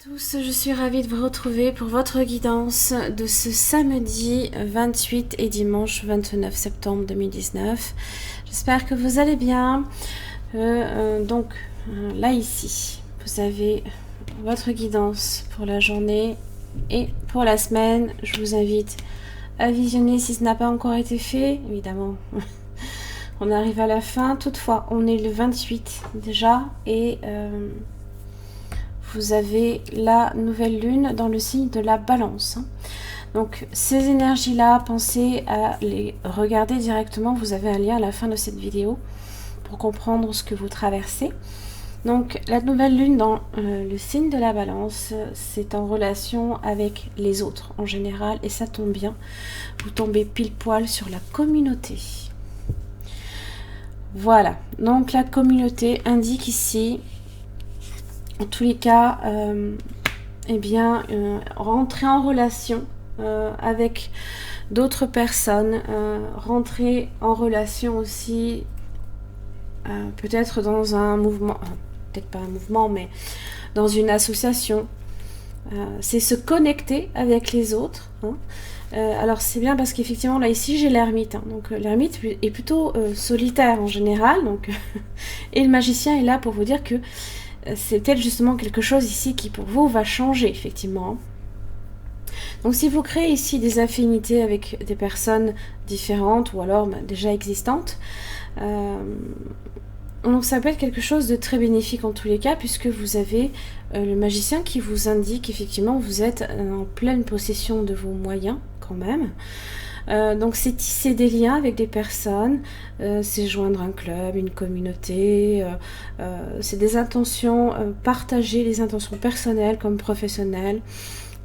Tous, je suis ravie de vous retrouver pour votre guidance de ce samedi 28 et dimanche 29 septembre 2019. J'espère que vous allez bien. Là ici, vous avez votre guidance pour la journée et pour la semaine. Je vous invite à visionner si ce n'a pas encore été fait, évidemment. On arrive à la fin, toutefois on est le 28 déjà et vous avez la nouvelle lune dans le signe de la balance. Donc ces énergies-là, pensez à les regarder directement. Vous avez un lien à la fin de cette vidéo pour comprendre ce que vous traversez. Donc la nouvelle lune dans le signe de la balance, c'est en relation avec les autres en général. Et ça tombe bien, vous tombez pile poil sur la communauté. Voilà, donc la communauté indique ici... En tous les cas, rentrer en relation avec d'autres personnes, rentrer en relation aussi peut-être dans un mouvement, peut-être pas un mouvement, mais dans une association. C'est se connecter avec les autres. Alors c'est bien parce qu'effectivement là ici j'ai l'ermite. Donc l'ermite est plutôt solitaire en général. Donc, et le magicien est là pour vous dire que c'est peut-être justement quelque chose ici qui pour vous va changer effectivement. Donc si vous créez ici des affinités avec des personnes différentes ou alors déjà existantes, donc ça peut être quelque chose de très bénéfique en tous les cas, puisque vous avez le magicien qui vous indique effectivement vous êtes en pleine possession de vos moyens quand même. Donc c'est tisser des liens avec des personnes, c'est joindre un club, une communauté, c'est des intentions, partager les intentions personnelles comme professionnelles.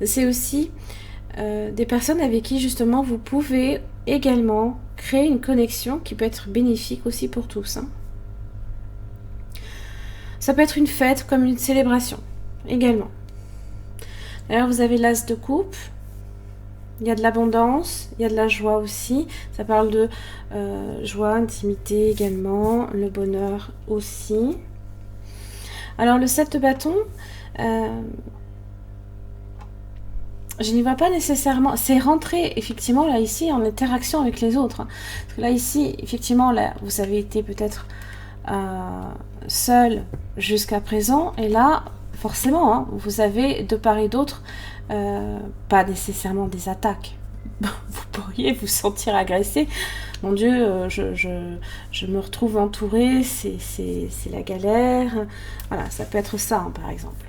C'est aussi des personnes avec qui justement vous pouvez également créer une connexion qui peut être bénéfique aussi pour tous. Ça peut être une fête comme une célébration également. D'ailleurs vous avez l'as de coupe. Il y a de l'abondance, il y a de la joie aussi. Ça parle de joie, intimité également, le bonheur aussi. Alors le 7 de bâton, je n'y vois pas nécessairement. C'est rentrer effectivement là ici en interaction avec les autres. Parce que là ici, effectivement, là, vous avez été peut-être seul jusqu'à présent. Et là, forcément, vous avez de part et d'autre pas nécessairement des attaques. Vous pourriez vous sentir agressé. Mon Dieu, je me retrouve entourée, c'est la galère. Voilà, ça peut être ça, par exemple.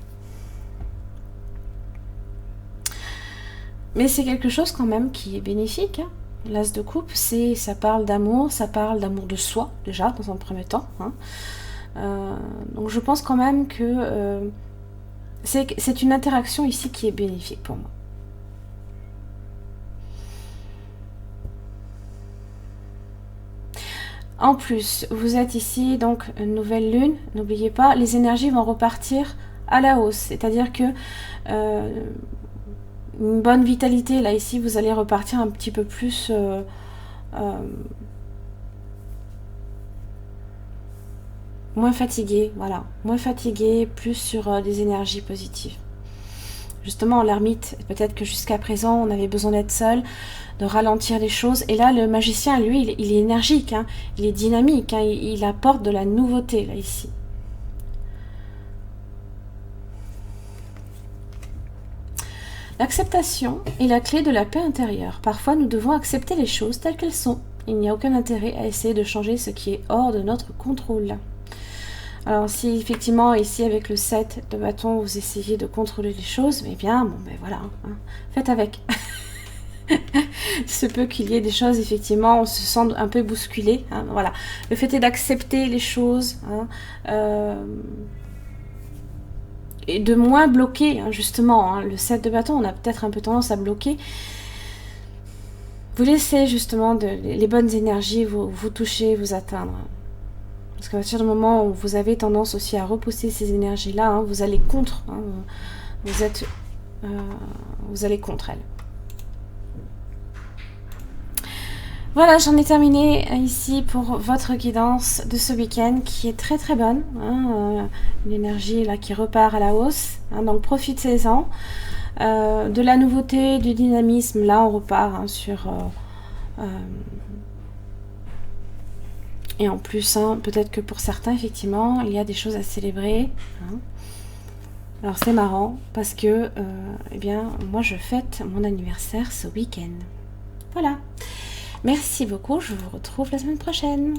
Mais c'est quelque chose quand même qui est bénéfique. L'as de coupe, ça parle d'amour, ça parle d'amour de soi, déjà, dans un premier temps. Donc je pense quand même que c'est une interaction ici qui est bénéfique pour moi. En plus, vous êtes ici, donc une nouvelle lune, n'oubliez pas, les énergies vont repartir à la hausse. C'est-à-dire que une bonne vitalité, là ici, vous allez repartir un petit peu plus... moins fatigué, voilà. Moins fatigué, plus sur des énergies positives. Justement, l'ermite, peut-être que jusqu'à présent, on avait besoin d'être seul, de ralentir les choses. Et là, le magicien, lui, il est énergique, il est dynamique, il apporte de la nouveauté, là, ici. L'acceptation est la clé de la paix intérieure. Parfois, nous devons accepter les choses telles qu'elles sont. Il n'y a aucun intérêt à essayer de changer ce qui est hors de notre contrôle. Alors si effectivement ici avec le 7 de bâton vous essayez de contrôler les choses, mais bien bon ben voilà, faites avec. Il se peut qu'il y ait des choses effectivement, on se sent un peu bousculé, voilà. Le fait est d'accepter les choses et de moins bloquer justement. Le 7 de bâton, on a peut-être un peu tendance à bloquer. Vous laissez justement les bonnes énergies vous toucher, vous atteindre. Parce qu'à partir du moment où vous avez tendance aussi à repousser ces énergies-là, vous allez contre. Vous allez contre elles. Voilà, j'en ai terminé ici pour votre guidance de ce week-end qui est très très bonne. Une énergie là qui repart à la hausse. Donc profitez-en. De la nouveauté, du dynamisme, là on repart sur... et en plus, peut-être que pour certains, effectivement, il y a des choses à célébrer. Alors c'est marrant parce que, eh bien, moi je fête mon anniversaire ce week-end. Voilà. Merci beaucoup, je vous retrouve la semaine prochaine.